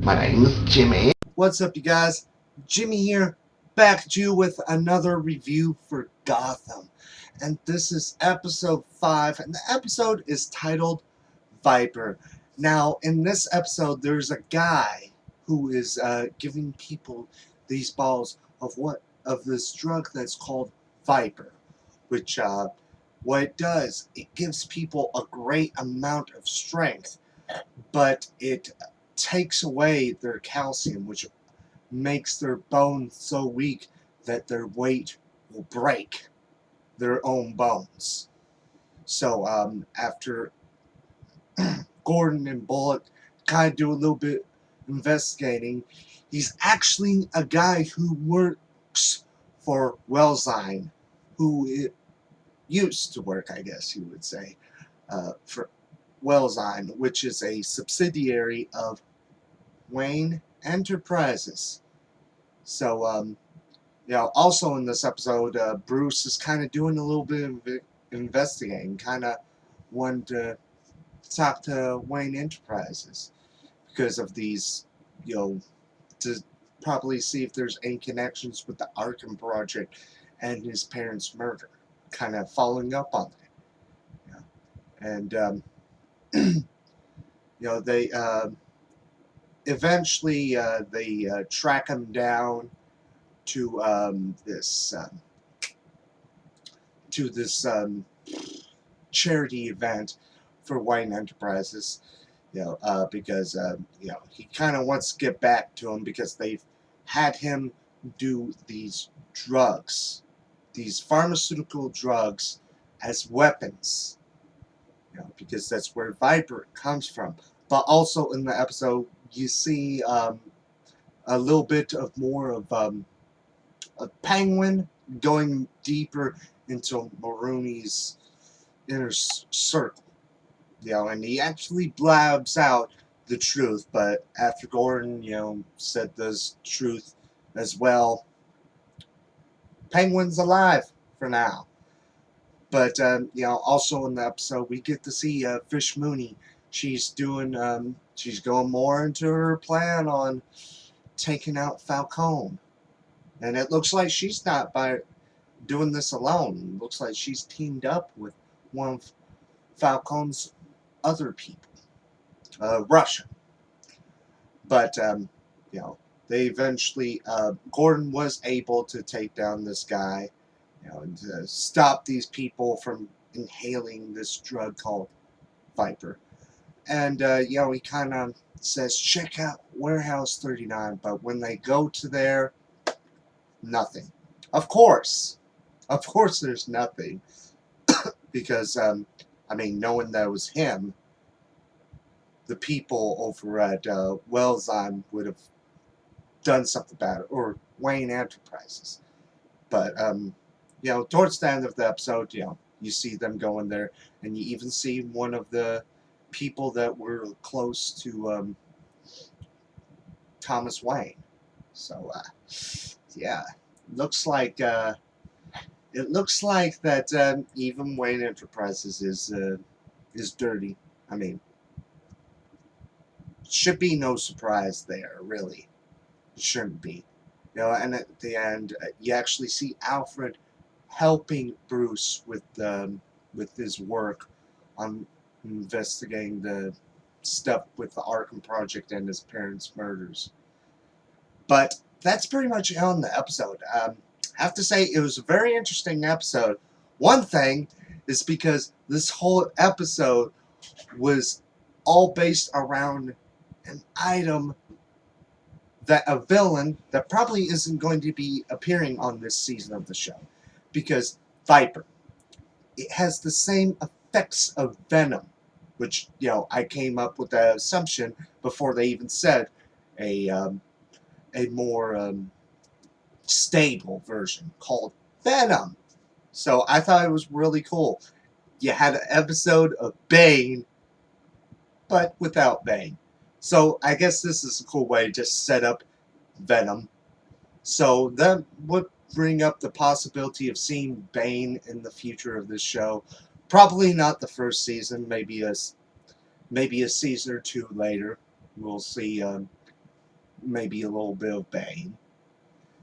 My name is Jimmy. What's up, you guys? Jimmy here, back at you with another review for Gotham. And this is episode 5, and the episode is titled Viper. Now, in this episode, there's a guy who is giving people these balls of this drug that's called Viper, which what it does, it gives people a great amount of strength, but it takes away their calcium, which makes their bones so weak that their weight will break their own bones. So after Gordon and Bullock kind of do a little bit investigating, he's actually a guy who works for Wellsine, who used to work, I guess you would say, for Wellsine, which is a subsidiary of Wayne Enterprises. So, also in this episode, Bruce is kind of doing a little bit of investigating, kind of wanting to talk to Wayne Enterprises because of these, to probably see if there's any connections with the Arkham Project and his parents' murder, kind of following up on that. And, they eventually they track him down to this charity event for Wayne Enterprises, because he kind of wants to get back to him because they've had him do these drugs, these pharmaceutical drugs, as weapons, because that's where Viper comes from. But also in the episode, you see a little bit of more of a Penguin going deeper into Maroney's inner circle, and he actually blabs out the truth. But after Gordon, said this truth as well, Penguin's alive for now. But also in the episode, we get to see Fish Mooney. She's doing, she's going more into her plan on taking out Falcone. And it looks like she's not doing this alone. It looks like she's teamed up with one of Falcone's other people, Russia. But, they eventually, Gordon was able to take down this guy, and stop these people from inhaling this drug called Viper. And, he kind of says, check out Warehouse 39. But when they go to there, nothing. Of course there's nothing. Because, knowing that it was him, the people over at Wellsine would have done something about it, or Wayne Enterprises. But, towards the end of the episode, you see them going there, and you even see one of the people that were close to Thomas Wayne. So, looks like it looks like that even Wayne Enterprises is dirty. Should be no surprise there, really. It shouldn't be. And at the end, you actually see Alfred helping Bruce with his work on investigating the stuff with the Arkham Project and his parents' murders. But that's pretty much it on the episode. I have to say, it was a very interesting episode. One thing is because this whole episode was all based around an item, that a villain that probably isn't going to be appearing on this season of the show. Because Viper, it has the same effects of Venom, which, I came up with that assumption before they even said a more stable version called Venom. So I thought it was really cool. You had an episode of Bane, but without Bane. So I guess this is a cool way to just set up Venom. So that would bring up the possibility of seeing Bane in the future of this show. Probably not the first season, maybe a season or two later. We'll see maybe a little bit of Bane.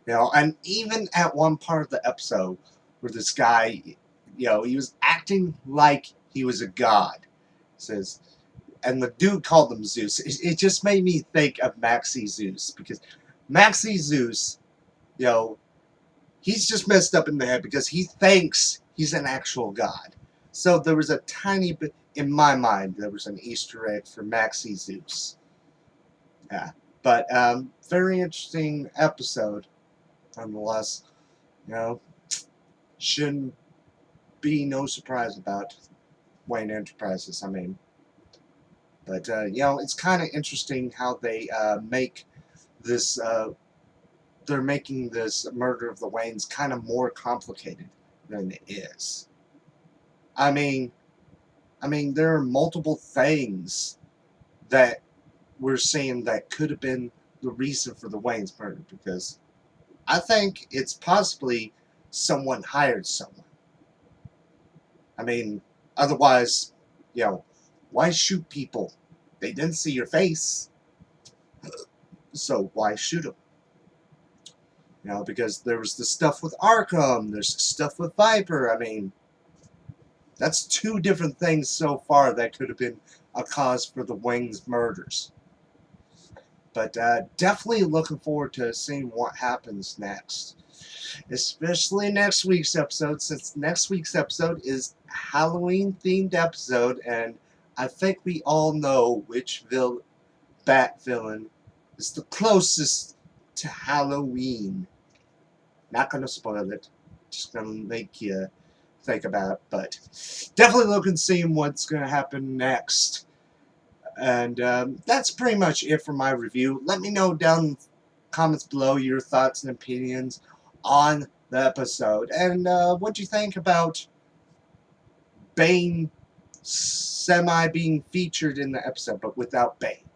And even at one part of the episode where this guy, he was acting like he was a god. Says, and the dude called him Zeus. It just made me think of Maxi Zeus, because Maxi Zeus, you know, he's just messed up in the head because he thinks he's an actual god. So there was a tiny bit, in my mind, there was an Easter egg for Maxi Zeus. Yeah. But very interesting episode, nonetheless. You know, shouldn't be no surprise about Wayne Enterprises, I mean. But, it's kind of interesting how they make this, they're making this murder of the Waynes kind of more complicated than it is. I mean, there are multiple things that we're seeing that could have been the reason for the Waynes murder, because I think it's possibly someone hired someone. I mean, otherwise, why shoot people? They didn't see your face, so why shoot them? Because there was the stuff with Arkham, there's stuff with Viper. I mean, that's two different things so far that could have been a cause for the Waynes murders. But definitely looking forward to seeing what happens next. Especially next week's episode, since next week's episode is a Halloween-themed episode, and I think we all know which Bat villain is the closest to Halloween. Not going to spoil it. Just going to make you think about it. But definitely looking to see what's going to happen next. And that's pretty much it for my review. Let me know down in the comments below your thoughts and opinions on the episode. And what do you think about Bane semi being featured in the episode, but without Bane?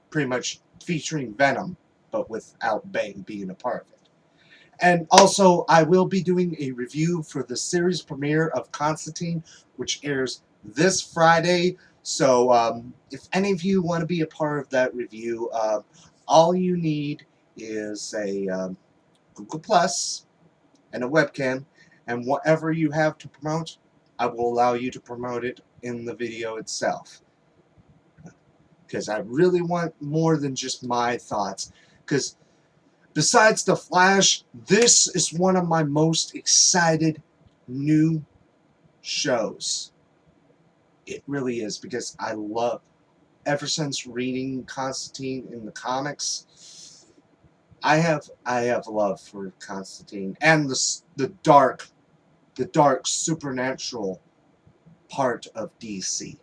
Pretty much featuring Venom, but without Bane being a part of it. And also, I will be doing a review for the series premiere of Constantine, which airs this Friday. So if any of you want to be a part of that review, all you need is a Google Plus and a webcam, and whatever you have to promote, I will allow you to promote it in the video itself. Because I really want more than just my thoughts. Because besides The Flash, this is one of my most excited new shows. It really is, because I love, ever since reading Constantine in the comics, I have love for Constantine and the dark supernatural part of DC.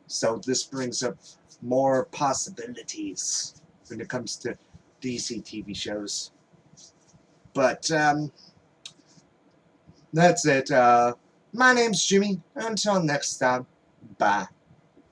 So this brings up more possibilities when it comes to DC TV shows. But that's it. My name's Jimmy. Until next time, bye.